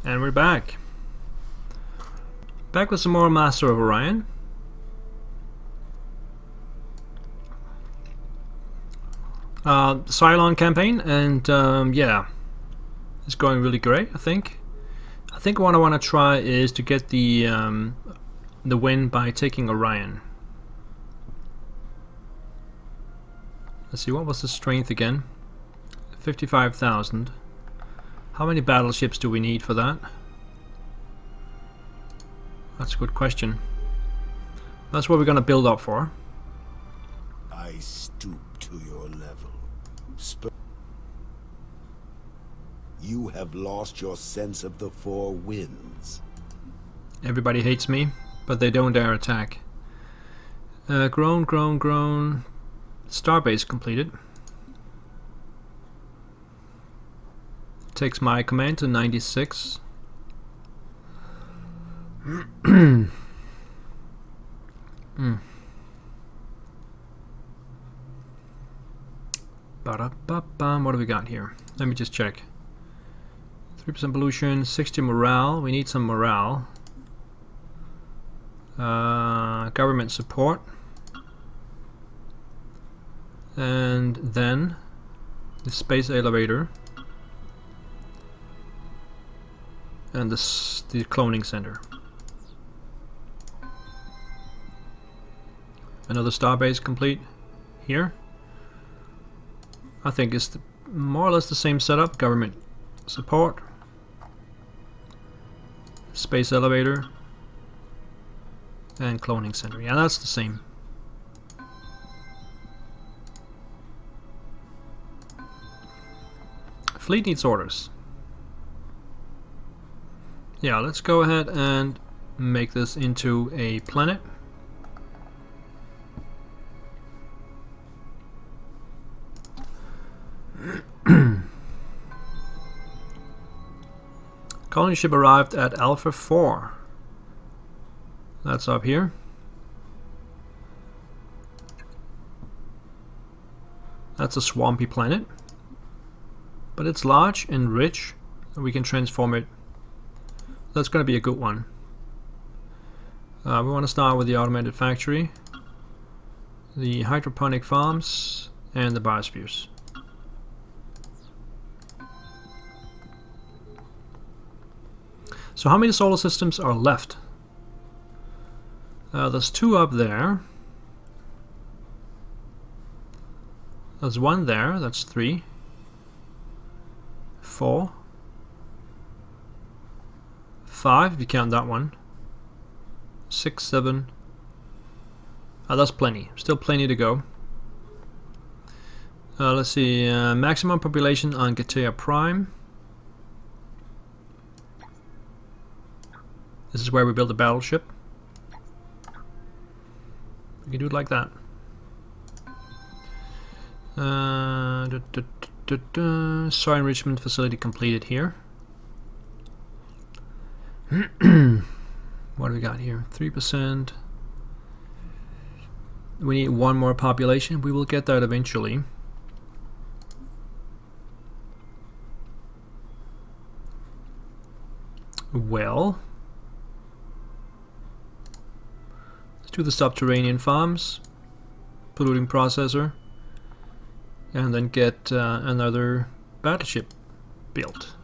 And we're back. Back with some more Master of Orion. Psilons Campaign, and yeah, it's going really great. I think what I want to try is to get the win by taking Orion. Let's see, what was the strength again? 55,000. How many battleships do we need for that? That's a good question. That's what we're gonna build up for. I stoop to your level. You have lost your sense of the four winds. Everybody hates me, but they don't dare attack. Grown. Starbase completed. Takes my command to 96. Ba-da-ba-bam. What do we got here? Let me just check. 3% pollution, 60 morale. We need some morale. Government support. And then the space elevator. And the cloning center. Another starbase complete here. I think it's more or less the same setup. Government support, space elevator, and cloning center. Yeah, that's the same. Fleet needs orders. Yeah, let's go ahead and make this into a planet. Colony ship arrived at Alpha 4. That's up here. That's a swampy planet, but it's large and rich, and we can transform it. That's going to be a good one. We want to start with the automated factory, the hydroponic farms, and the biospheres. So how many solar systems are left? There's 2 up there. There's 1 there, that's 3. 4. 5 if you count that one. 6, 7. That's plenty. Still plenty to go. Let's see. Maximum population on Gatea Prime. This is where we build a battleship. We can do it like that. Soil enrichment facility completed here. What do we got here? 3%. We need 1 more population. We will get that eventually. Well, let's do the subterranean farms, polluting processor, and then get another battleship built.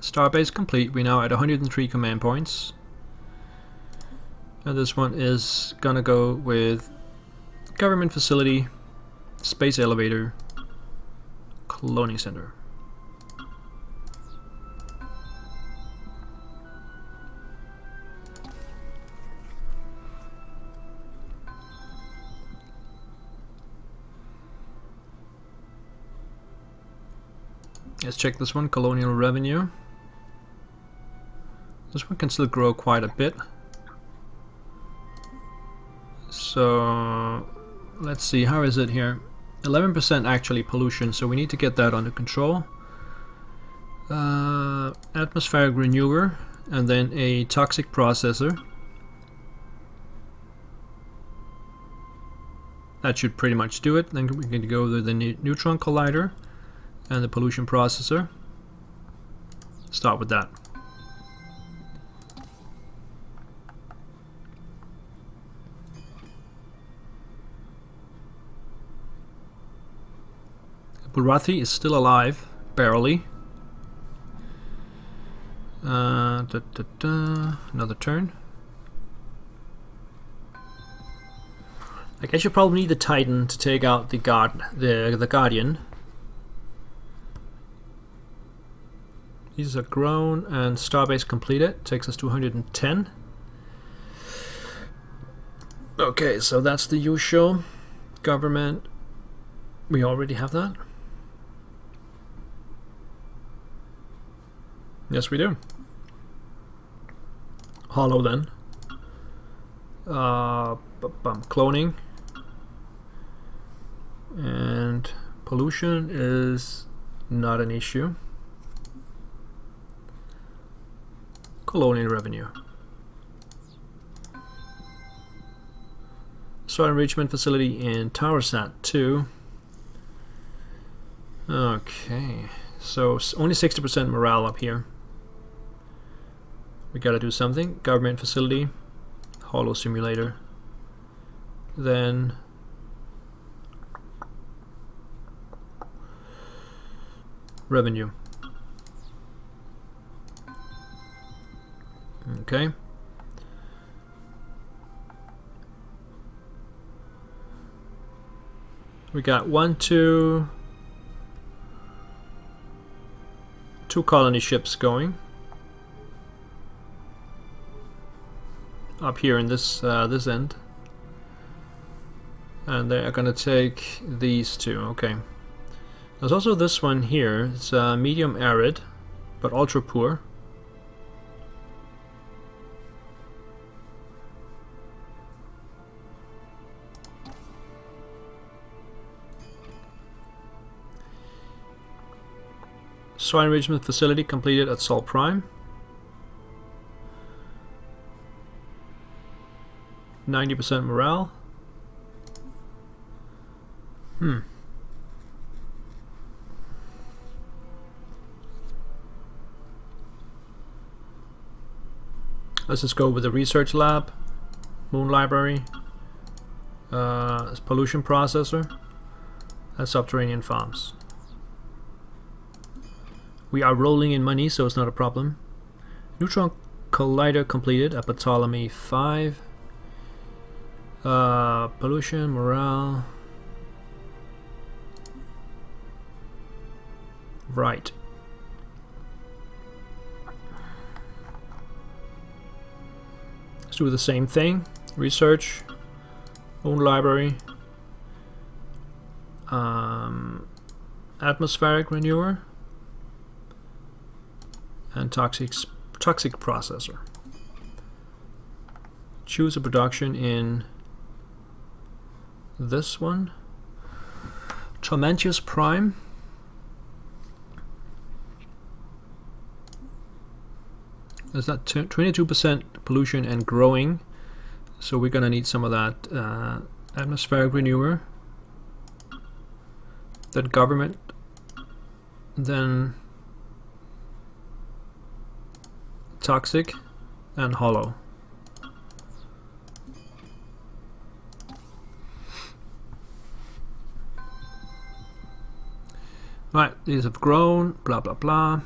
Starbase complete. We're now at 103 command points. And this one is gonna go with government facility, space elevator, cloning center. Let's check this one, colonial revenue. This one can still grow quite a bit. So let's see, how is it here? 11% actually pollution, so we need to get that under control. Atmospheric renewer, and then a toxic processor. That should pretty much do it. Then we can go to the neutron collider and the pollution processor. Start with that. Bulrathi is still alive, barely. Another turn. I guess you probably need the Titan to take out the Guardian. These are grown, and Starbase completed. Takes us to 110. Okay, so that's the usual. Government. We already have that. Yes, we do. Hollow then. Cloning. And pollution is not an issue. Colonial revenue. Soil enrichment facility in Towersat 2. Okay, so only 60% morale up here. We gotta do something. Government facility, hollow simulator. Then revenue. Okay. We got 2 colony ships going up here in this this end, and they are going to take these 2. Okay. There's also this one here. It's medium arid, but ultra poor. Soil enrichment facility completed at Sol Prime. 90% morale. Let's just go with the research lab, moon library, pollution processor, and subterranean farms. We are rolling in money, so it's not a problem. Neutron collider completed at Ptolemy 5. Pollution, morale. Right. Let's do the same thing. Research, own library, atmospheric renewer, and toxic processor. Choose a production in this one. Tormentus Prime. There's that 22% pollution and growing, so we're gonna need some of that. Atmospheric renewer, then government, then toxic, and hollow. Right, these have grown, blah blah blah.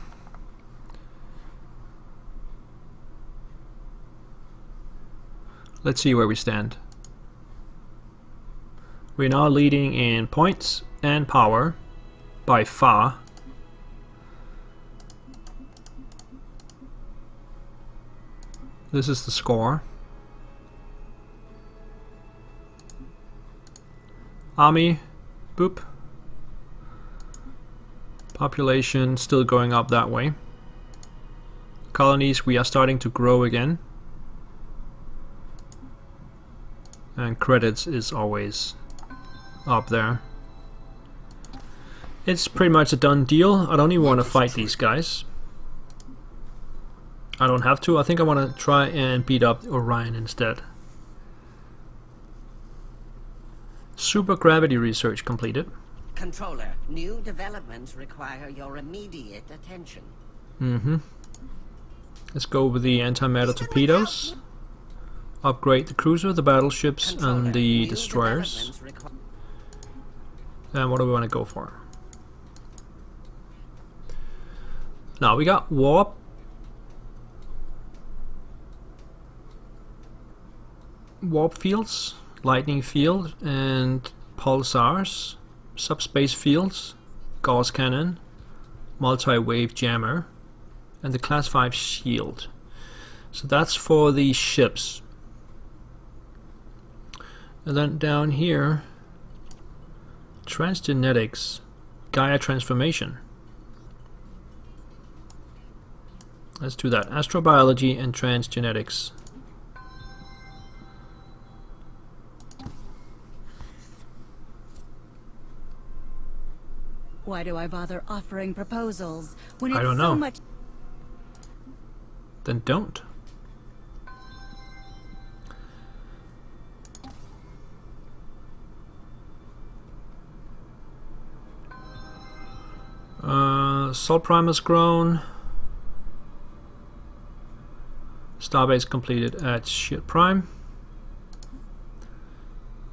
Let's see where we stand. We're now leading in points and power by far. This is the score. Army, boop. Population still going up that way. Colonies, we are starting to grow again. And credits is always up there. It's pretty much a done deal. I don't even want to fight these guys. I don't have to. I think I want to try and beat up Orion instead. Super gravity research completed. Controller, new developments require your immediate attention. Let's go with the antimatter torpedoes. Upgrade the cruiser, the battleships, and the destroyers. And what do we want to go for? Now we got warp. Warp fields, lightning field, and pulsars, subspace fields, Gauss cannon, multi-wave jammer, and the class 5 shield. So that's for the ships. And then down here, transgenetics, Gaia transformation. Let's do that. Astrobiology and transgenetics. Why do I bother offering proposals when it's I don't so know. much? Then don't. Sol Prime has grown. Starbase completed at Shit Prime.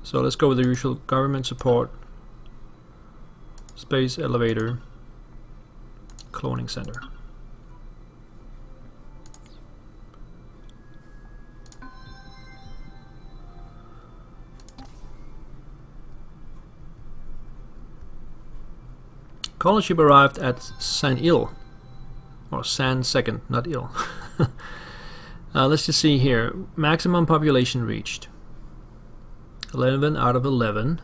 So let's go with the usual government support. Space elevator. Cloning center. Colony ship arrived at San Il, or San Second, not Il. Let's just see here. Maximum population reached. 11 out of 11.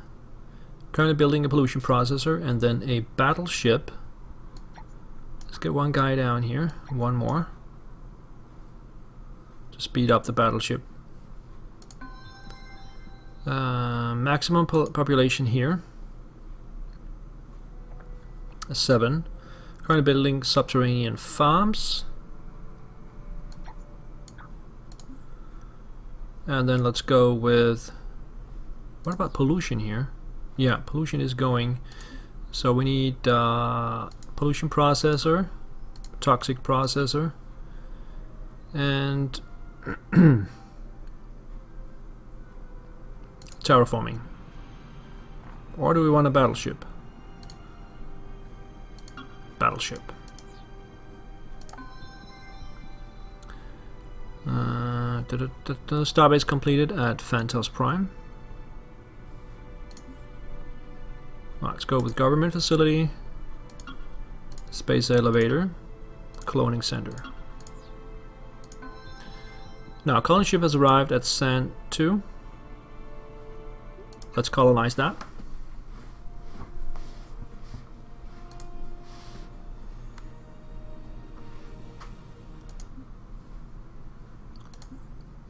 Currently building a pollution processor and then a battleship. Let's get one guy down here. One more. To speed up the battleship. Maximum population here. 7. Currently building subterranean farms. And then let's go with... What about pollution here? Yeah, pollution is going. So we need pollution processor, toxic processor, and terraforming. Or do we want a battleship? Battleship. Starbase completed at Phantos Prime. Let's go with government facility, space elevator, cloning center. Now, colony ship has arrived at San 2. Let's colonize that.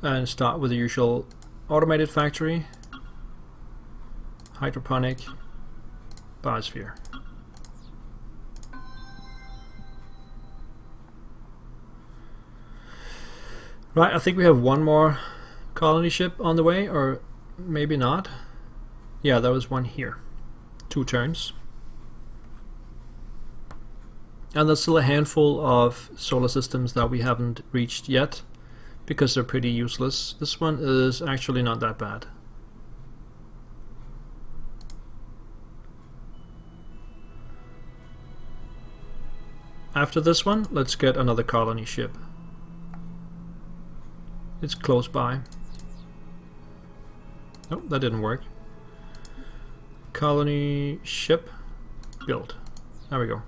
And start with the usual automated factory, hydroponic, biosphere. Right, I think we have one more colony ship on the way, or maybe not. Yeah, there was one here. 2 turns. And there's still a handful of solar systems that we haven't reached yet, because they're pretty useless. This one is actually not that bad. After this one, let's get another colony ship. It's close by. Oh, that didn't work. Colony ship built. There we go.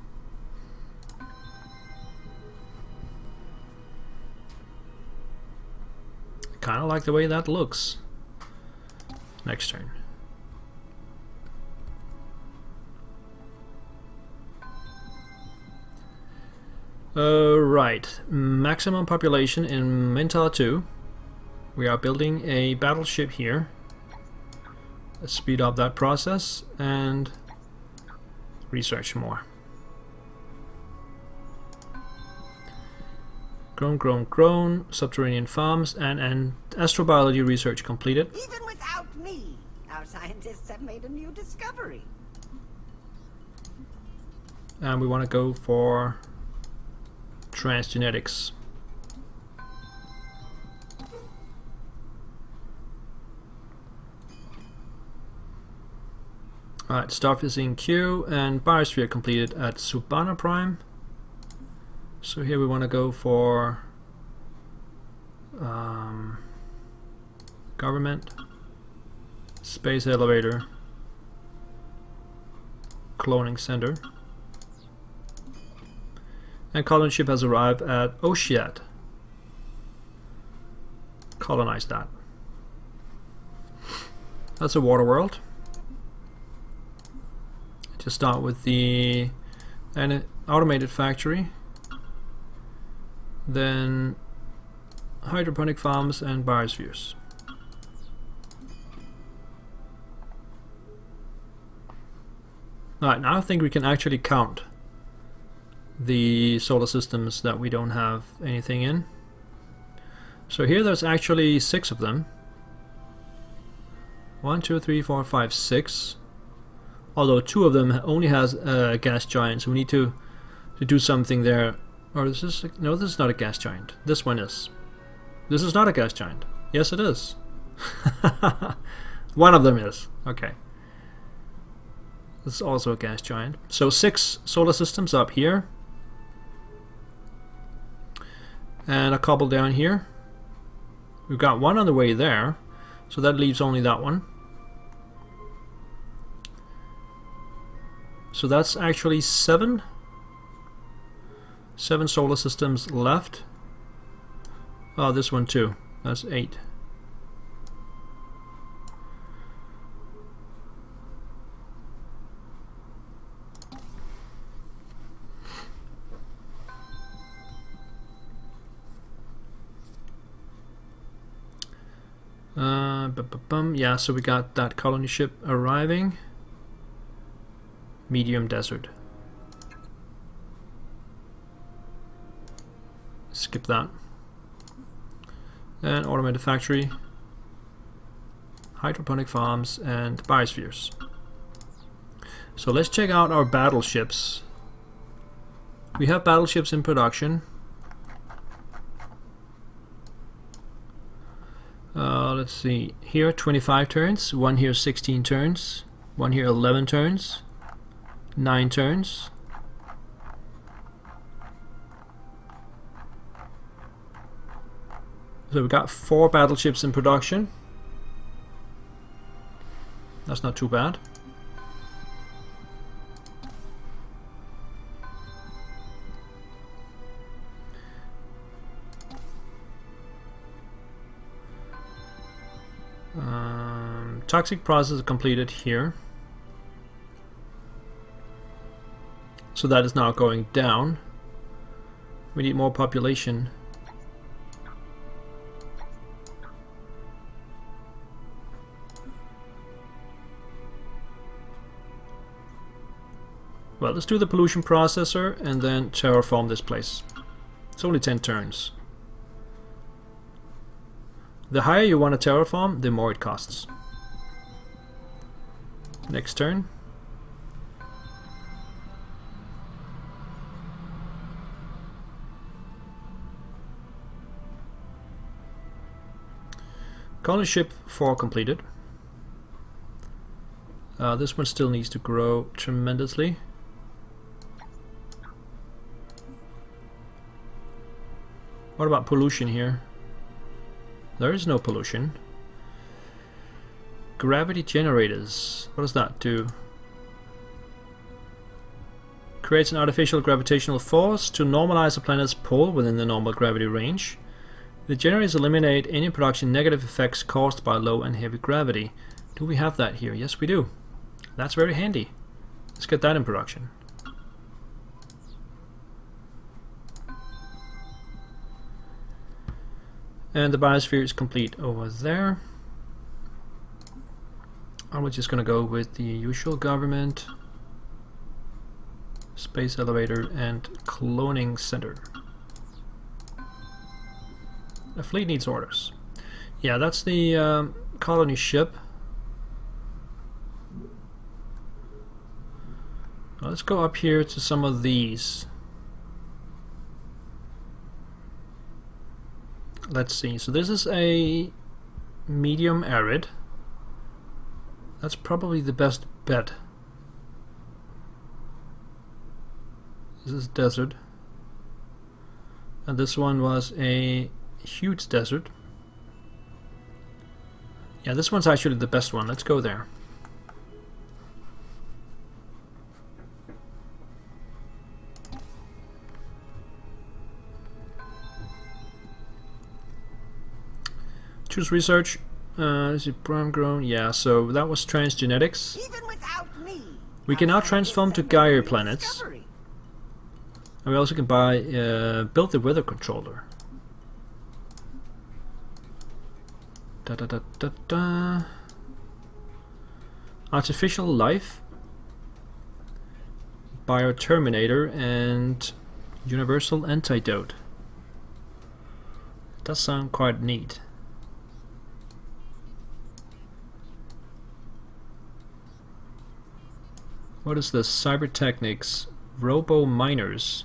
Kind of like the way that looks. Next turn. Right, maximum population in Mentor 2. We are building a battleship here. Let's speed up that process and research more. Grown, subterranean farms, and astrobiology research completed. Even without me, our scientists have made a new discovery. and we want to go for transgenetics. Alright, stuff is in queue, and biosphere completed at Subana Prime. So here we want to go for government, space elevator, cloning center, and colony ship has arrived at Oceat. Colonize that. That's a water world. Just start with the automated factory, then hydroponic farms and biospheres. Alright, now I think we can actually count the solar systems that we don't have anything in. So here there's actually 6 of them. 1, 2, 3, 4, 5, 6. Although 2 of them only has a gas giant, so we need to do something there. Or this is no, this is not a gas giant. This one is. This is not a gas giant. Yes, it is. One of them is. Okay. This is also a gas giant. So 6 solar systems up here, and a couple down here. We've got 1 on the way there, so that leaves only that one. So that's actually 7 solar systems left. Oh, this one too. That's 8. Yeah, so we got that colony ship arriving. Medium desert. Skip that. And automated factory, hydroponic farms, and biospheres. So let's check out our battleships. We have battleships in production. Let's see. Here 25 turns, 1 here 16 turns, 1 here 11 turns, 9 turns. So we've got 4 battleships in production. That's not too bad. Toxic process completed here. So that is now going down. We need more population. Well, let's do the pollution processor and then terraform this place. It's only 10 turns. The higher you want to terraform, the more it costs. Next turn. Colony ship 4 completed. This one still needs to grow tremendously. What about pollution here? There is no pollution. Gravity generators. What does that do? Creates an artificial gravitational force to normalize the planet's pull within the normal gravity range. The generators eliminate any production negative effects caused by low and heavy gravity. Do we have that here? Yes, we do. That's very handy. Let's get that in production. And the biosphere is complete over there. And we're just going to go with the usual government, space elevator, and cloning center. The fleet needs orders. Yeah, that's the colony ship. Well, let's go up here to some of these. Let's see. So this is a medium arid. That's probably the best bet. This is desert. And this one was a huge desert. Yeah, this one's actually the best one. Let's go there. Choose research. Is it prime grown? Yeah, so that was transgenetics. Even without me, We can now transform to Gaia planets. And we also can buy, build the weather controller. Da da da da da. Artificial life. Bioterminator and universal antidote. Does sound quite neat. What is this? Cybertechnics, robo miners.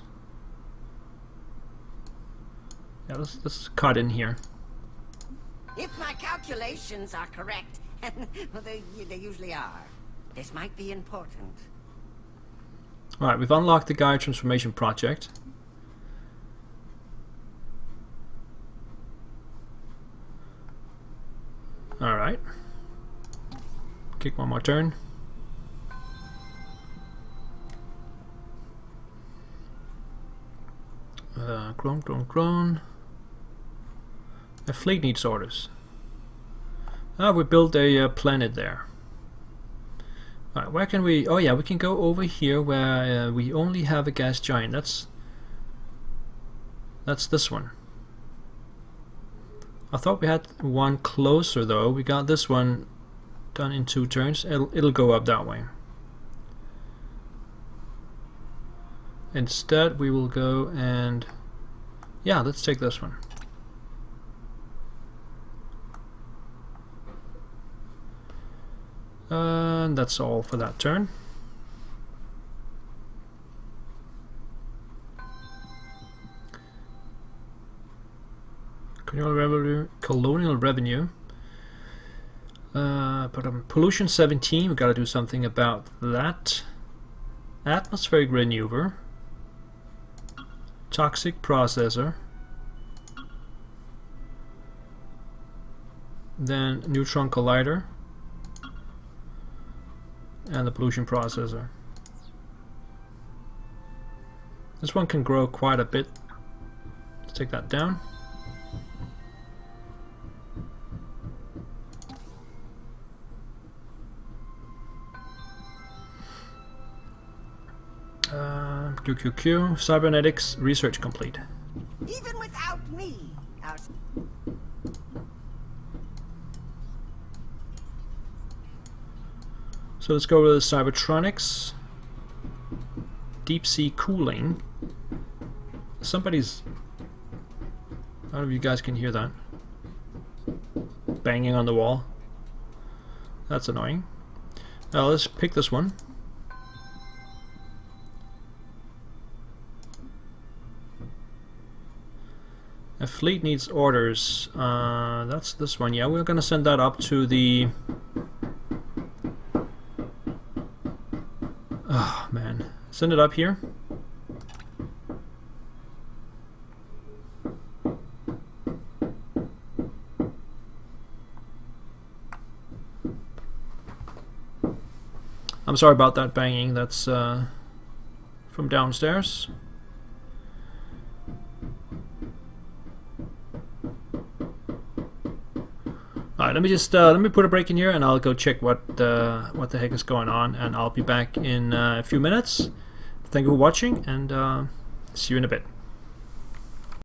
Yeah, let's cut in here. If my calculations are correct, and well, they usually are, this might be important. Alright, we've unlocked the Gaia transformation project. Alright. Kick one more turn. Grown. A fleet needs orders. We built a planet there. Alright, where can we... Oh yeah, we can go over here where we only have a gas giant. That's this one. I thought we had one closer though. We got this one done in 2 turns. It'll go up that way. Instead we will go and... Yeah, let's take this one. And that's all for that turn. Colonial revenue. But pollution 17, we gotta do something about that. Atmospheric maneuver. Toxic processor. Then neutron collider. And the pollution processor. This one can grow quite a bit. Let's take that down. QQQ, cybernetics research complete. Even without me, So let's go with Cybertronics. Deep sea cooling. Somebody's... I don't know if you guys can hear that. Banging on the wall. That's annoying. Let's pick this one. A fleet needs orders. That's this one. Yeah, we're gonna send that up to the... Oh man, send it up here. I'm sorry about that banging. That's from downstairs. Alright, let me just let me put a break in here, and I'll go check what the heck is going on, and I'll be back in a few minutes. Thank you for watching, and see you in a bit.